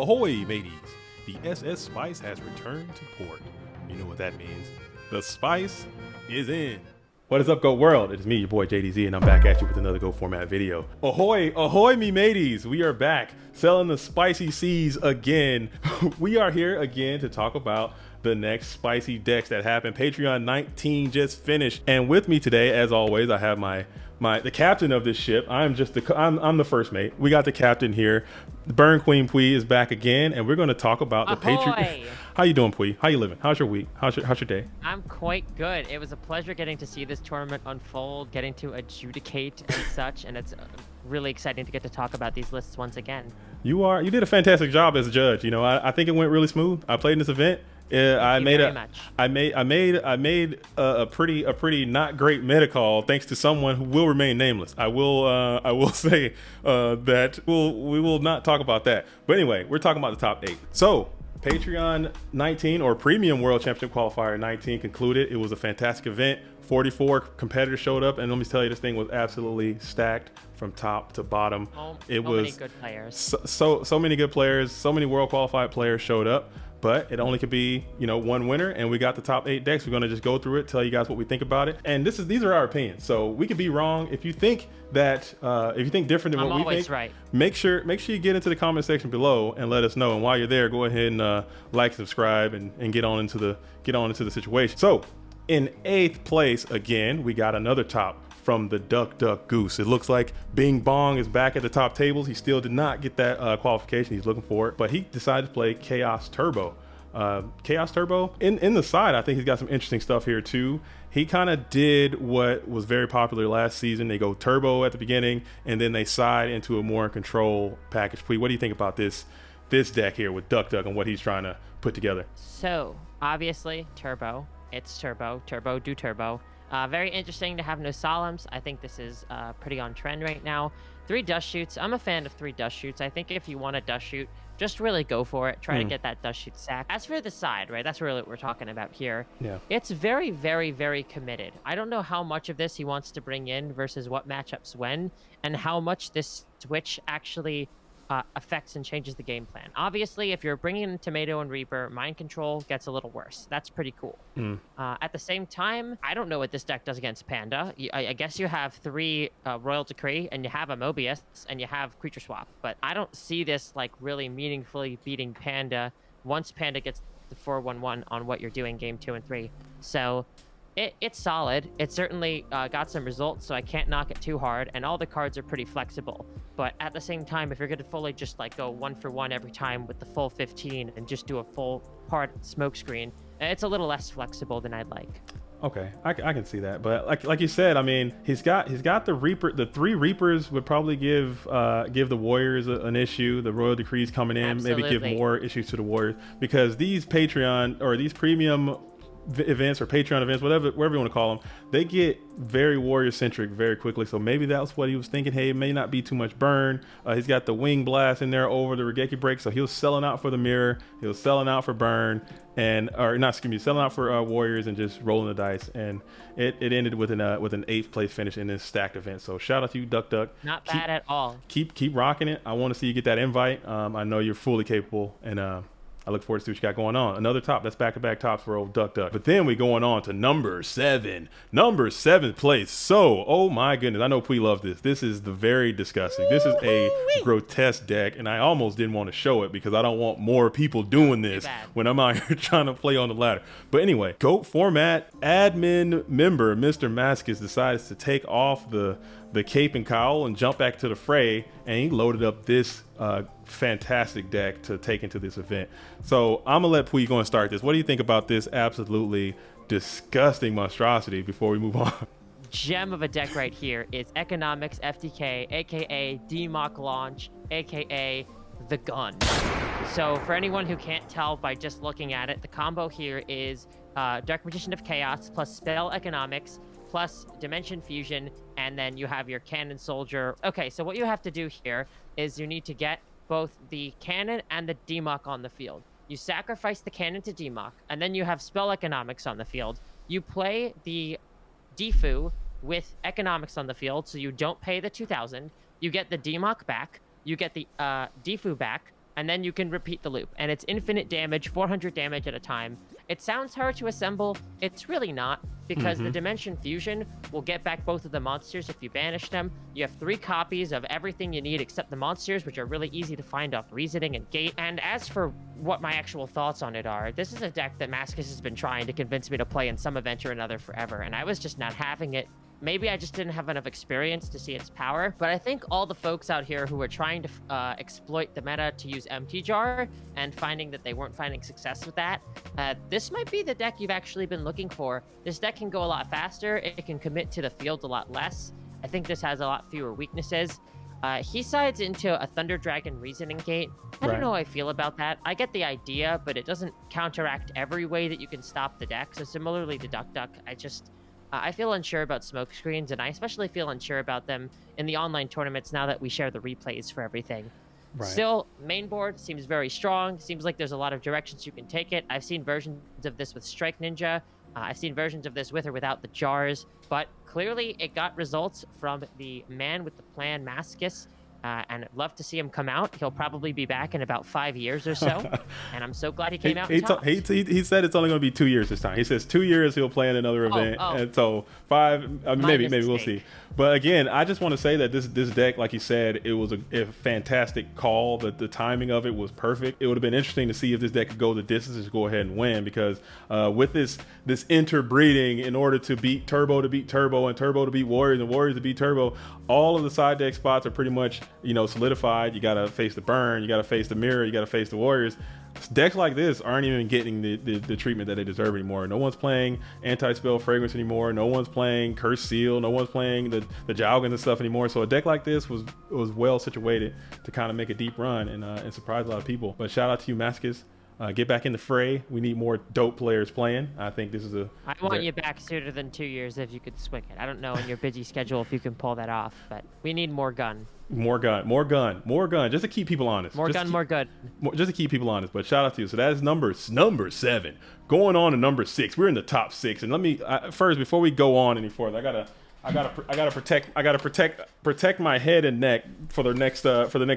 Ahoy, mateys! The SS Spice has returned to port. You know what that means. The Spice is in. What is up, Go World? It is me, your boy JDZ, and I'm back at you with another Go Format video. Ahoy, ahoy, me mateys! We are back, selling the spicy seas again. We are here again to talk about the next spicy decks that happened. Patreon 19 just finished, and with me today, as always, I have the captain of this ship. I'm the first mate. We got the captain here. Burn Queen Puy is back again, and we're going to talk about the Patreon. How you doing, Puy? How you living? How's your week? How's your day? I'm quite good. It was a pleasure getting to see this tournament unfold, getting to adjudicate and such, and it's really exciting to get to talk about these lists once again. You did a fantastic job as a judge. You know, I think it went really smooth. I played in this event. I made a pretty not great meta call thanks to someone who will remain nameless. I will say that we will not talk about that. But anyway, we're talking about the top 8. So Patreon 19 or Premium World Championship Qualifier 19 concluded. It was a fantastic event. 44 competitors showed up, and let me tell you, this thing was absolutely stacked from top to bottom. It was many good players. So many good players. So many world qualified players showed up. But it only could be, one winner, and we got the top 8 decks. We're going to just go through it, tell you guys what we think about it. And these are our opinions, so we could be wrong. If you think that, if you think different than what we think, right. make sure you get into the comment section below and let us know. And while you're there, go ahead and like, subscribe, and get on into the situation. So in 8th place again, we got another top from the Duck Duck Goose. It looks like Bing Bong is back at the top tables. He still did not get that qualification. He's looking for it, but he decided to play Chaos Turbo. Chaos Turbo in the side, I think he's got some interesting stuff here too. He kind of did what was very popular last season. They go turbo at the beginning, and then they side into a more control package. Please, what do you think about this deck here with Duck Duck and what he's trying to put together? So obviously turbo. It's turbo. Turbo do turbo. Very interesting to have no solemns. I think this is pretty on trend right now. 3 dust shoots. I'm a fan of 3 dust shoots. I think if you want a dust shoot, just really go for it. Try to get that dust shoot sack. As for the side, right, that's really what we're talking about here. Yeah. It's very, very, very committed. I don't know how much of this he wants to bring in versus what matchups when, and how much this switch actually affects and changes the game plan. Obviously, if you're bringing in Tomato and Reaper, Mind Control gets a little worse. That's pretty cool. At the same time, I don't know what this deck does against Panda. I guess you have 3 Royal Decree, and you have a Mobius, and you have Creature Swap. But I don't see this like really meaningfully beating Panda once Panda gets the 4-1-1 on what you're doing game 2 and 3. So it's solid. It certainly got some results, so I can't knock it too hard, and all the cards are pretty flexible. But at the same time, if you're going to fully just like go 1 for 1 every time with the full 15 and just do a full hard smoke screen, it's a little less flexible than I'd like. Okay, I can see that, but like you said, I mean, he's got the Reaper. The 3 Reapers would probably give the Warriors an issue. The Royal Decrees coming in, Absolutely. maybe give more issues to the Warriors, because these Patreon or these premium events or Patreon events, whatever you want to call them, they get very warrior centric very quickly. So maybe that's what he was thinking. Hey, it may not be too much burn. He's got the Wing Blast in there over the Regeki break, so he was selling out for the mirror, he was selling out for burn, selling out for warriors and just rolling the dice, and it ended with an 8th place finish in this stacked event. So shout out to you, Duck Duck. Not bad at all. Keep rocking it. I want to see you get that invite. I know you're fully capable, and I look forward to see what you got going on. Another top. That's back-to-back tops for old Duck Duck. But then we going on to number 7. Number 7th place. So, oh my goodness. I know Puy loves this. This is the very disgusting. This is a grotesque deck, and I almost didn't want to show it because I don't want more people doing this when I'm out here trying to play on the ladder. But anyway, GOAT format admin member Mr. Masquez decides to take off the cape and cowl and jump back to the fray, and he loaded up this fantastic deck to take into this event. So I'm gonna let Puy go and start this. What do you think about this absolutely disgusting monstrosity before we move on? Gem of a deck right here is Economics FTK, aka DMOC Launch, aka the gun. So for anyone who can't tell by just looking at it, the combo here is Dark Magician of Chaos plus Spell Economics plus Dimension Fusion, and then you have your Cannon Soldier. Okay, so what you have to do here is you need to get both the Cannon and the DMOC on the field. You sacrifice the Cannon to DMOC, and then you have Spell Economics on the field. You play the Defu with Economics on the field, so you don't pay the 2,000. You get the DMOC back, you get the Defu back, and then you can repeat the loop. And it's infinite damage, 400 damage at a time. It sounds hard to assemble. It's really not, because the Dimension Fusion will get back both of the monsters if you banish them. You have 3 copies of everything you need except the monsters, which are really easy to find off Reasoning and Gate. And as for what my actual thoughts on it are, this is a deck that Masquez has been trying to convince me to play in some event or another forever, and I was just not having it. Maybe I just didn't have enough experience to see its power, but I think all the folks out here who are trying to exploit the meta to use Empty Jar and finding that they weren't finding success with that, this might be the deck you've actually been looking for. This deck can go a lot faster. It can commit to the field a lot less. I think this has a lot fewer weaknesses. He sides into a Thunder Dragon Reasoning Gate. I don't know how I feel about that. I get the idea, but it doesn't counteract every way that you can stop the deck. So similarly to Duck Duck, I feel unsure about smoke screens, and I especially feel unsure about them in the online tournaments now that we share the replays for everything. Right. Still, main board seems very strong. Seems like there's a lot of directions you can take it. I've seen versions of this with Strike Ninja. I've seen versions of this with or without the jars, but clearly it got results from the man with the plan, Masquez. And I'd love to see him come out. He'll probably be back in about 5 years or so. And I'm so glad he came out. He said it's only going to be 2 years this time. He says 2 years he'll play in another event. And so 5, maybe we'll see. But again, I just want to say that this deck, like you said, it was a fantastic call. The timing of it was perfect. It would have been interesting to see if this deck could go the distance and go ahead and win, because with this interbreeding, in order to beat Turbo and Turbo to beat Warriors and Warriors to beat Turbo, all of the side deck spots are pretty much, solidified. You got to face the Burn, you got to face the Mirror, you got to face the Warriors. Decks like this aren't even getting the treatment that they deserve anymore. No one's playing Anti-Spell Fragrance anymore. No one's playing Curse Seal. No one's playing the Jowgans and stuff anymore. So a deck like this was well situated to kind of make a deep run and surprise a lot of people. But shout out to you, Masquez. Get back in the fray. We need more dope players playing. I think this is I want you back sooner than 2 years if you could swing it. I don't know in your busy schedule if you can pull that off, but we need more gun. More gun, just to keep people honest. More gun. Just to keep people honest. But shout out to you. So that is number 7. Going on to number 6. We're in the top 6, and let me first, before we go on any further, I gotta protect my head and neck for the next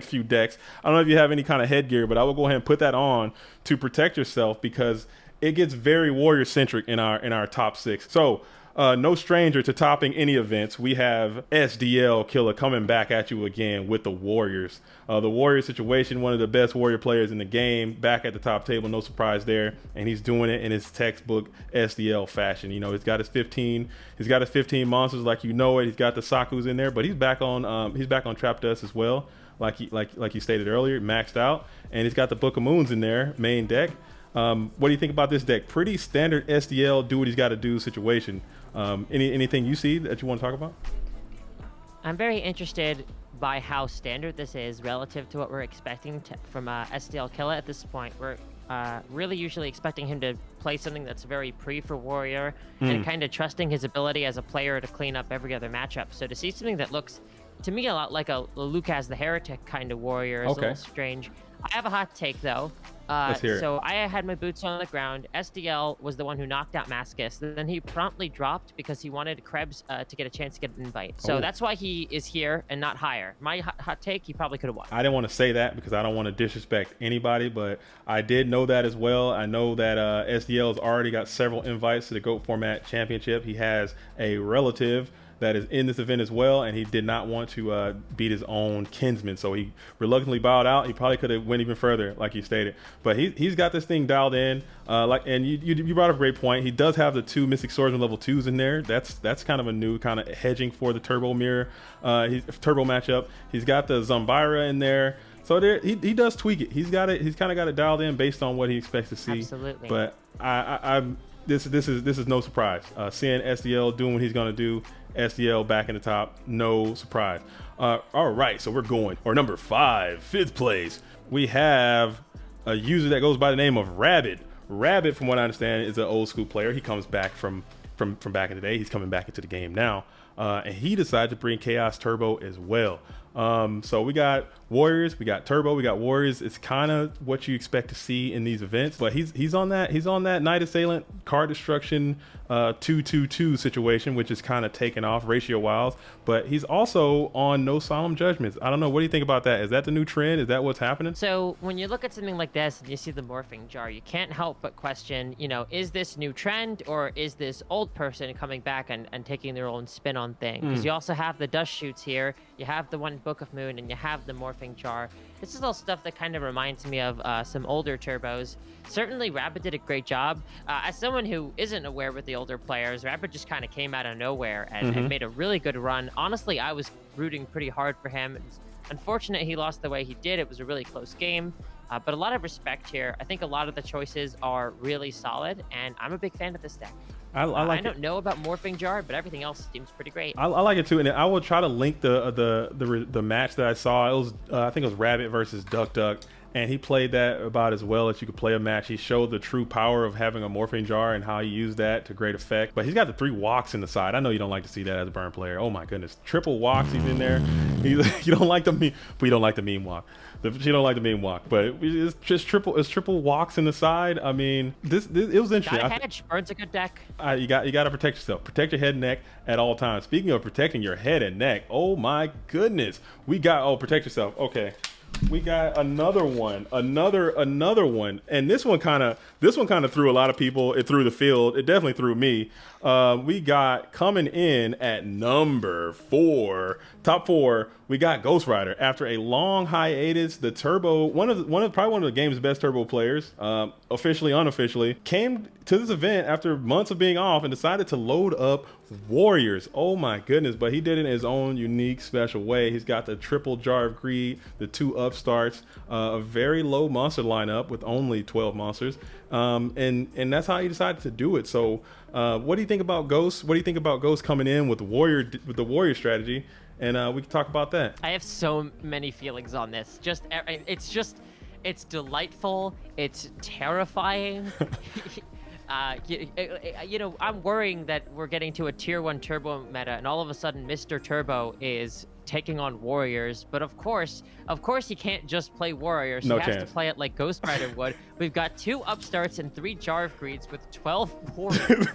few decks. I don't know if you have any kind of headgear, but I will go ahead and put that on to protect yourself, because it gets very warrior centric in our top 6. So. No stranger to topping any events, we have SDL Killer coming back at you again with the Warriors. The Warrior situation, one of the best Warrior players in the game, back at the top table, no surprise there, and he's doing it in his textbook SDL fashion. He's got his 15 monsters like it. He's got the Sakus in there, but he's back on Trap Dust as well, like you stated earlier, maxed out, and he's got the Book of Moons in there, main deck. What do you think about this deck? Pretty standard SDL, do what he's got to do situation. Anything you see that you want to talk about? I'm very interested by how standard this is relative to what we're expecting from SDL Killer at this point. We're really usually expecting him to play something that's very pre for Warrior and kind of trusting his ability as a player to clean up every other matchup. So to see something that looks, to me, a lot like a Lucas the Heretic kind of Warrior is a little strange. I have a hot take, though. So I had my boots on the ground. SDL was the one who knocked out Masquez. Then he promptly dropped because he wanted Krebs to get a chance to get an invite. So that's why he is here and not higher. My hot take, he probably could have won. I didn't want to say that because I don't want to disrespect anybody, but I did know that as well. I know that SDL has already got several invites to the GOAT Format Championship. He has a relative that is in this event as well, and he did not want to beat his own kinsman, so he reluctantly bowed out. He probably could have went even further, like you stated, but he's got this thing dialed in. And you brought up a great point. He does have the 2 Mystic Swordsman level 2s in there. That's kind of a new kind of hedging for the Turbo Mirror, Turbo matchup. He's got the Zombira in there. So he does tweak it. He's kind of got it dialed in based on what he expects to see. Absolutely. But this is no surprise. Seeing SDL doing what he's gonna do, SDL back in the top, no surprise. All right, so we're going. Or number 5, 5th place. We have a user that goes by the name of Rabbit. Rabbit, from what I understand, is an old school player. He comes back from back in the day. He's coming back into the game now. And he decided to bring Chaos Turbo as well. So we got Warriors, we got Turbo, we got Warriors. It's kind of what you expect to see in these events, but he's on that Night Assailant card destruction 2-2-2 situation, which is kind of taken off ratio wise. But he's also on No Solemn Judgments. I don't know. What do you think about that? Is that the new trend? Is that what's happening? So when you look at something like this and you see the morphing jar, you can't help but question, is this new trend or is this old person coming back and taking their own spin on things? Because you also have the dust shoots here, you have the one Book of Moon, and you have the morphing jar. This is all stuff that kind of reminds me of some older turbos. Certainly, Rabbit did a great job. As someone who isn't aware with the older players, Rabbit just kind of came out of nowhere and made a really good run. Honestly, I was rooting pretty hard for him. It's unfortunate he lost the way he did. It was a really close game. But a lot of respect here. I think a lot of the choices are really solid, and I'm a big fan of this deck. I don't know about Morphing Jar, but everything else seems pretty great. I like it too, and I will try to link the match that I saw. It was I think it was Rabbit versus Duck Duck, and he played that about as well as you could play a match. He showed the true power of having a Morphing Jar and how he used that to great effect. But he's got the 3 walks in the side. I know you don't like to see that as a burn player. Oh my goodness, triple walks he's in there. You don't like the meme, but you don't like the meme walk. You don't like the meme walk, but it's just triple walks in the side. I mean, this it was interesting. Gotta hedge. Bird's a good deck. You got to protect yourself. Protect your head and neck at all times. Speaking of protecting your head and neck, oh my goodness, we got protect yourself. Okay, we got another one, another one, and this one kind of threw a lot of people. It threw the field. It definitely threw me. We got coming in at number 4, top 4. We got Ghost Rider after a long hiatus. The Turbo, probably one of the game's best Turbo players, officially, unofficially, came to this event after months of being off and decided to load up Warriors. Oh my goodness! But he did it in his own unique, special way. He's got the triple Jar of Greed, the 2 upstarts, a very low monster lineup with only 12 monsters, and that's how he decided to do it. So, what do you think about Ghost? What do you think about Ghost coming in with the Warrior strategy? And we can talk about that. I have so many feelings on this. It's delightful. It's terrifying. I'm worrying that we're getting to a tier 1 Turbo meta, and all of a sudden Mr. Turbo is taking on Warriors. But of course he can't just play Warriors. No he has chance. to play it like Ghost Rider would. We've got 2 upstarts and 3 Jar of Greeds with 12 Warriors.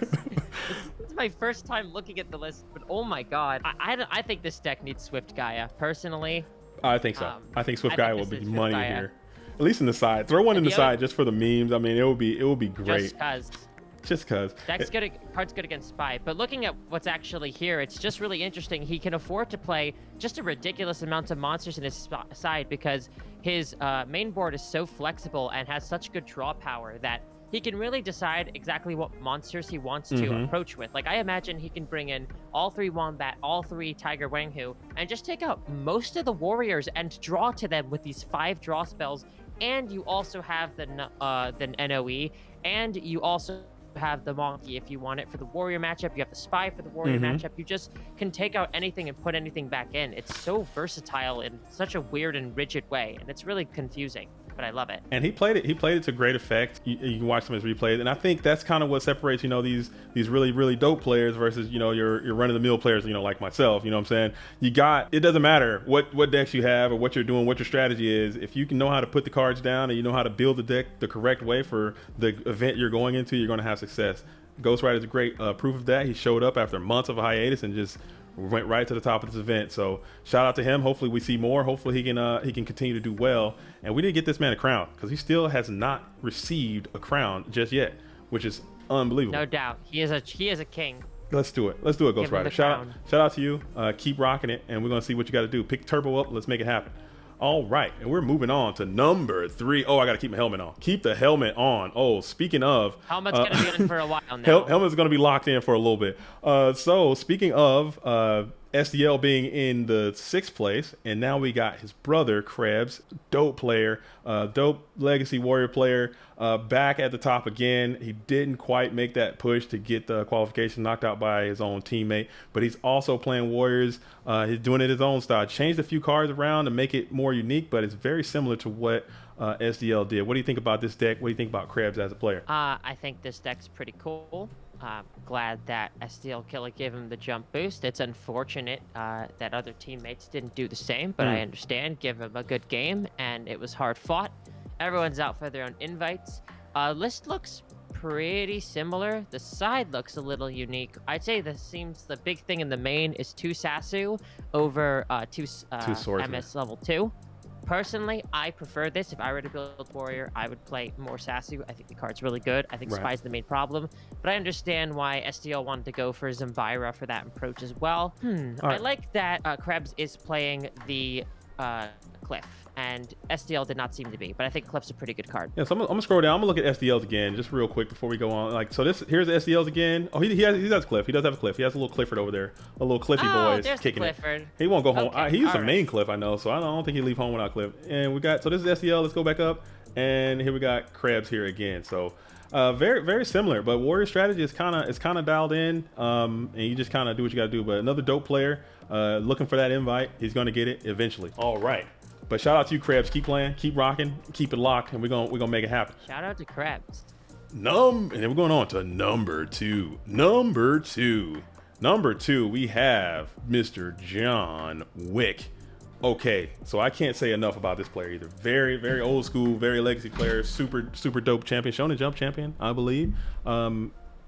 This is my first time looking at the list, but oh my god. I think this deck needs Swift Gaia, personally. I think so. I think Swift Gaia will be money Gaia. here. At least in the side. Throw one in the side just for the memes. I mean, it will be great. Just cause. Card's good against Spy. But looking at what's actually here, it's just really interesting. He can afford to play just a ridiculous amount of monsters in his side because his main board is so flexible and has such good draw power that he can really decide exactly what monsters he wants to approach with. Like, I imagine he can bring in all 3 Wombat, all 3 Tiger Wanghu, and just take out most of the Warriors and draw to them with these 5 draw spells. And you also have the NOE, and you also have the Monkey if you want it for the Warrior matchup. You have the Spy for the Warrior matchup. You just can take out anything and put anything back in. It's so versatile in such a weird and rigid way, and it's really confusing, but I love it. And he played it to great effect. You can watch some of his replays, and I think that's kind of what separates these really, really dope players versus your run-of-the-mill players, like myself. You know what I'm saying? It doesn't matter what decks you have or what you're doing, what your strategy is. If you can know how to put the cards down and you know how to build the deck the correct way for the event you're going into, you're going to have success. Ghost Rider is a great proof of that. He showed up after months of a hiatus and just went right to the top of this event. So shout out to him. Hopefully we see more. Hopefully he can continue to do well. And we didn't get this man a crown because he still has not received a crown just yet, which is unbelievable. No doubt. He is a king. Let's do it, Ghost Rider. Shout out to you. Keep rocking it, and we're gonna see what you got to do. Pick Turbo up. Let's make it happen. All right, and we're moving on to number 3. Oh, I gotta keep my helmet on. Keep the helmet on. Oh, speaking of, helmet's gonna be in for a while now. Helmet's gonna be locked in for a little bit. So speaking of SDL being in the 6th place, and now we got his brother Krebs, dope player, dope legacy warrior player, back at the top again. He didn't quite make that push to get the qualification, knocked out by his own teammate, but he's also playing warriors. He's doing it his own style. Changed a few cards around to make it more unique, but it's very similar to what SDL did. What do you think about this deck? What do you think about Krebs as a player? I think this deck's pretty cool. Glad that STL Killer gave him the jump boost. It's unfortunate that other teammates didn't do the same, but I understand. Give him a good game, and it was hard fought. Everyone's out for their own invites. List looks pretty similar. The side looks a little unique. I'd say the big thing in the main is 2 Sasu over 2 MS level 2. Personally, I prefer this. If I were to build Warrior, I would play more Sasu. I think the card's really good. I think Spy's the main problem. But I understand why STL wanted to go for Zambira for that approach as well. I like that Krebs is playing the Cliff, and SDL did not seem to be, but I think Cliff's a pretty good card. Yeah, so I'm gonna scroll down. I'm gonna look at SDLs again, just real quick before we go on. Like, so here's the SDLs again. Oh, he has Cliff. He does have a Cliff. He has a little Clifford over there, a little Cliffy boy kicking it. He won't go home. Okay, He used a main Cliff, I know, so I don't think he'll leave home without Cliff. And we got, so this is SDL. Let's go back up, and here we got Krebs here again. So very, very similar, but Warrior strategy is kind of dialed in, and you just kind of do what you got to do. But another dope player, looking for that invite. He's gonna get it eventually. All right. But shout out to you, Krebs. Keep playing, keep rocking, keep it locked, and we're gonna make it happen. Shout out to Krebs. And then we're going on to number two. Number two, we have Mr. John Wick. Okay, so I can't say enough about this player either. Very, very old school, very legacy player, super dope champion, Shonen Jump champion, I believe.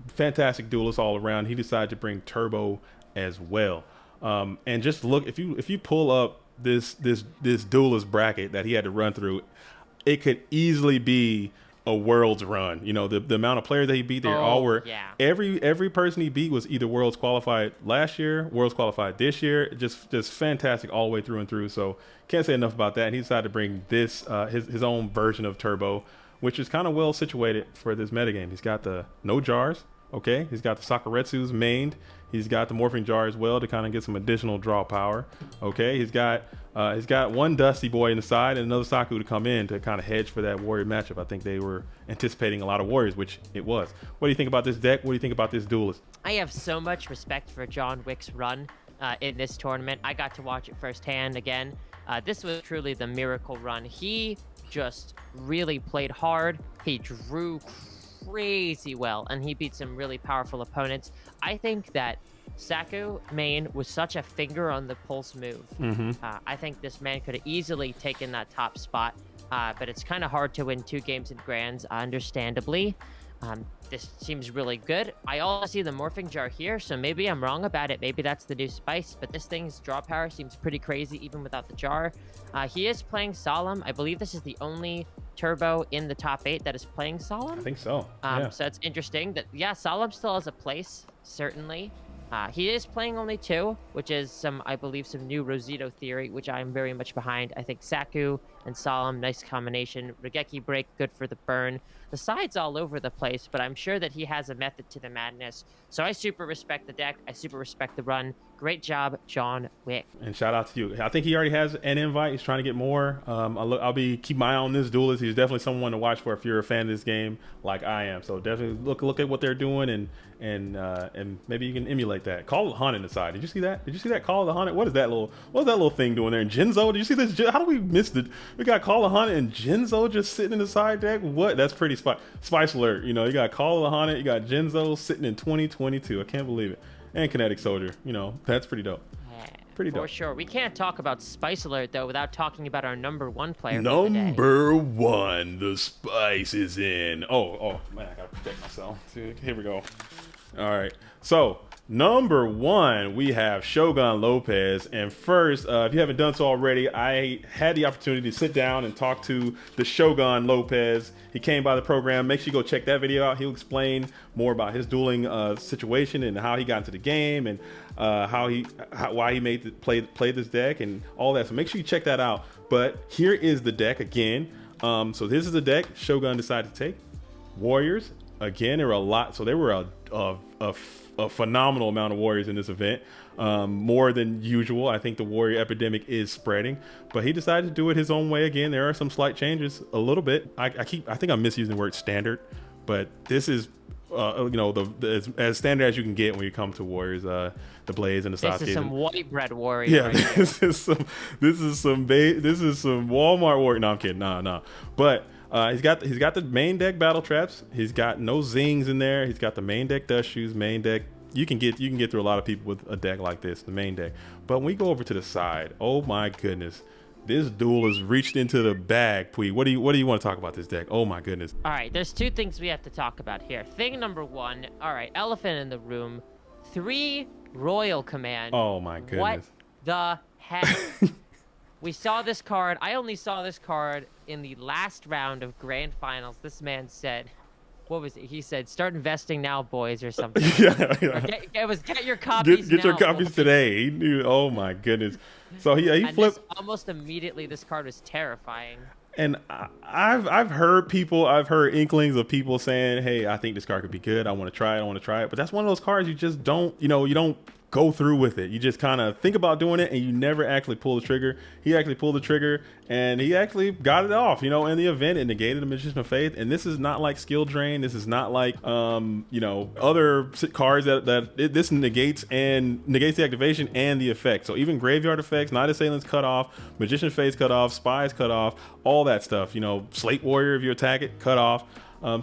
Fantastic duelist all around. He decided to bring Turbo as well. And just look, if you pull up this duelist bracket that he had to run through, it could easily be a world's run. You know, the amount of players that he beat, they all were, every person he beat was either worlds qualified last year, worlds qualified this year. Just fantastic all the way through and through. So can't say enough about that. And he decided to bring this his own version of Turbo, which is kind of well situated for this metagame. He's got the no jars. Okay, he's got the Sakuretsu's mained. He's got the morphing jar as well to kind of get some additional draw power. Okay, he's got one Dusty boy in the side and another Saku to come in to kind of hedge for that Warrior matchup. I think they were anticipating a lot of Warriors, which it was. What do you think about this deck? What do you think about this duelist? I have so much respect for John Wick's run in this tournament. I got to watch it firsthand again. This was truly the miracle run. He just really played hard. He drew crazy well, and he beat some really powerful opponents. I think that Saku main was such a finger on the pulse move. I think this man could have easily taken that top spot, but it's kind of hard to win 2 games in Grands, understandably. This seems really good. I also see the morphing jar here, so maybe I'm wrong about it. Maybe that's the new spice, but this thing's draw power seems pretty crazy even without the jar. He is playing Solemn. I believe this is the only Turbo in the top 8 that is playing Solemn. I think so. So it's interesting that, Solemn still has a place, certainly. He is playing only 2, which is I believe some new Rosito theory, which I'm very much behind. I think Saku and Solemn, nice combination. Regeki break, good for the burn. The side's all over the place, but I'm sure that he has a method to the madness. So I super respect the deck. I super respect the run. Great job, John Wick. And shout out to you. I think he already has an invite. He's trying to get more. I'll keep my eye on this duelist. He's definitely someone to watch for if you're a fan of this game, like I am. So definitely look at what they're doing and maybe you can emulate that. Call the Hunt in the side. Did you see that? Did you see that Call of the Hunt? What is that little thing doing there? And Jinzo, did you see this? How do we miss we got Call of the Hunt and Jinzo just sitting in the side deck? What? That's pretty spice alert. You know, you got Call of the Hunt, you got Jinzo sitting in 2022. I can't believe it. And Kinetic Soldier, you know, that's pretty dope. Pretty dope. For sure. We can't talk about Spice Alert, though, without talking about our number 1 player. Number 1, the Spice is in. Oh, man, I gotta protect myself. Here we go. All right. So, number 1, we have Shogun Lopez. And first, if you haven't done so already, I had the opportunity to sit down and talk to the Shogun Lopez. He came by the program. Make sure you go check that video out. He'll explain more about his dueling situation and how he got into the game and why he played this deck and all that. So make sure you check that out. But here is the deck again. So this is the deck Shogun decided to take. Warriors. Again, there were a lot. So there were a phenomenal amount of Warriors in this event, more than usual. I think the Warrior epidemic is spreading, but he decided to do it his own way again. There are some slight changes, a little bit. I think I'm misusing the word standard, but this is as standard as you can get when you come to Warriors. The Blaze and the Sasuke. This is some white bread Warrior. Yeah, right this is some Walmart Warrior. No, I'm kidding. No. But He's got the main deck battle traps. He's got no zings in there. He's got the main deck dust shoes, main deck. You can get through a lot of people with a deck like this, the main deck. But when we go over to the side, oh my goodness, this duel has reached into the bag. Puy, what do you want to talk about this deck? Oh my goodness. All right, there's two things we have to talk about here. Thing number one, all right, elephant in the room, 3 Royal Command. Oh my goodness. What the heck? We saw this card. I only saw this card in the last round of Grand Finals. This man said, what was it? He said, "Start investing now, boys," or something. Yeah. Get your copies Get now, your copies boys. today. He knew. Oh my goodness. So he flipped. Almost immediately, this card was terrifying. And I've heard inklings of people saying, "Hey, I think this card could be good. I want to try it." But that's one of those cards you just don't, you don't go through with it. You just kind of think about doing it, and you never actually pull the trigger. He actually pulled the trigger, and he actually got it off. In the event, it negated the Magician of Faith. And this is not like Skill Drain. This is not like other cards this negates the activation and the effect. So even graveyard effects, Night Assailants cut off, Magician of Faith cut off, Spies cut off, all that stuff. Slate Warrior, if you attack it, cut off.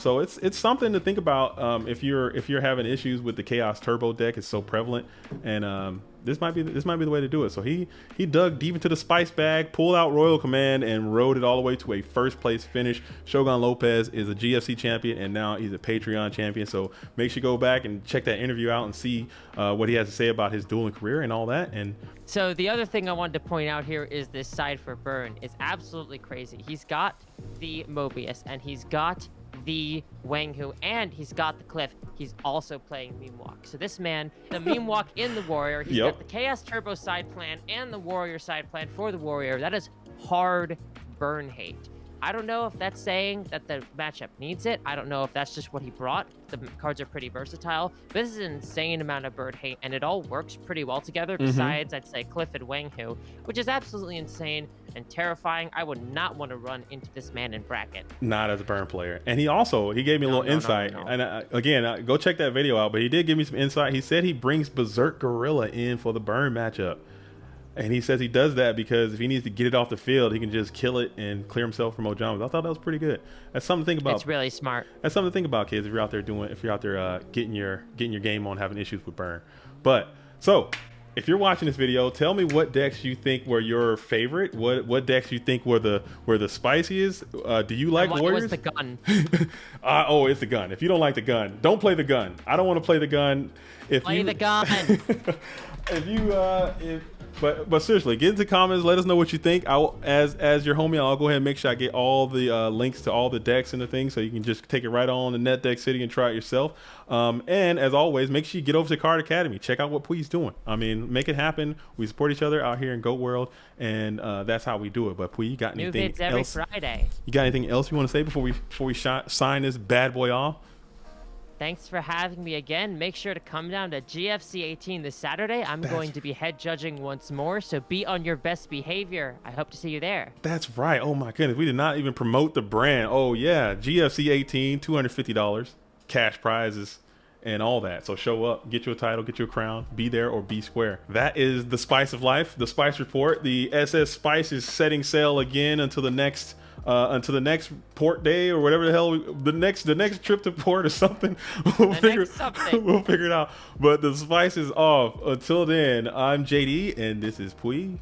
So it's something to think about if you're having issues with the Chaos Turbo deck. It's so prevalent, and this might be the way to do it. So he dug deep into the spice bag, pulled out Royal Command, and rode it all the way to a first place finish. Shogun Lopez is a GFC champion, and now he's a Patreon champion. So make sure you go back and check that interview out and see what he has to say about his dueling career and all that. And so the other thing I wanted to point out here is this side for Burn is absolutely crazy. He's got the Mobius, and he's got the Wang Hu, and he's got the Cliff. He's also playing Meme Walk. So this man, the Meme Walk in the Warrior, he's got the Chaos Turbo side plan and the Warrior side plan for the Warrior. That is hard burn hate. I don't know if that's saying that the matchup needs it. I don't know if that's just what he brought. The cards are pretty versatile. But this is an insane amount of bird hate, and it all works pretty well together. Besides, I'd say Cliff and Wang Hu, which is absolutely insane and terrifying. I would not want to run into this man in bracket. Not as a burn player. And he gave me a little insight. No. And again, go check that video out. But he did give me some insight. He said he brings Berserk Gorilla in for the burn matchup. And he says he does that because if he needs to get it off the field, he can just kill it and clear himself from Ojamas. I thought that was pretty good. That's something to think about. It's really smart. That's something to think about, kids. If you're out there getting your game on, having issues with burn. But so, if you're watching this video, tell me what decks you think were your favorite. What decks you think were the spiciest? Do you like Warriors? Was the gun? It's the gun. If you don't like the gun, don't play the gun. I don't want to play the gun. Play the gun. But seriously, get into the comments. Let us know what you think. As your homie, I'll go ahead and make sure I get all the links to all the decks and the things, so you can just take it right on the Net Deck City and try it yourself. And as always, make sure you get over to Card Academy. Check out what Puy's doing. I mean, make it happen. We support each other out here in Goat World, and that's how we do it. But Puy, you got anything New vids every else? Friday. You got anything else you want to say before we sign this bad boy off? Thanks for having me again. Make sure to come down to GFC 18 this Saturday. I'm going to be head judging once more, so be on your best behavior. I hope to see you there. That's right. Oh my goodness, we did not even promote the brand. Oh yeah, GFC 18, $250, cash prizes, and all that. So show up, get you a title, get you a crown, be there or be square. That is the Spice of Life, the Spice Report. The SS Spice is setting sail again until the next port day or whatever the hell the next trip to port or something. We'll figure it out. But the spice is off. Until then, I'm JD and this is Puy.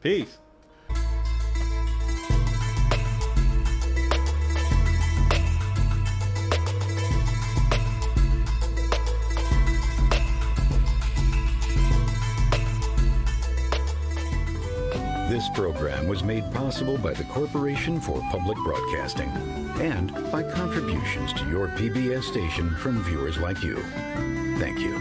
Peace. This program was made possible by the Corporation for Public Broadcasting and by contributions to your PBS station from viewers like you. Thank you.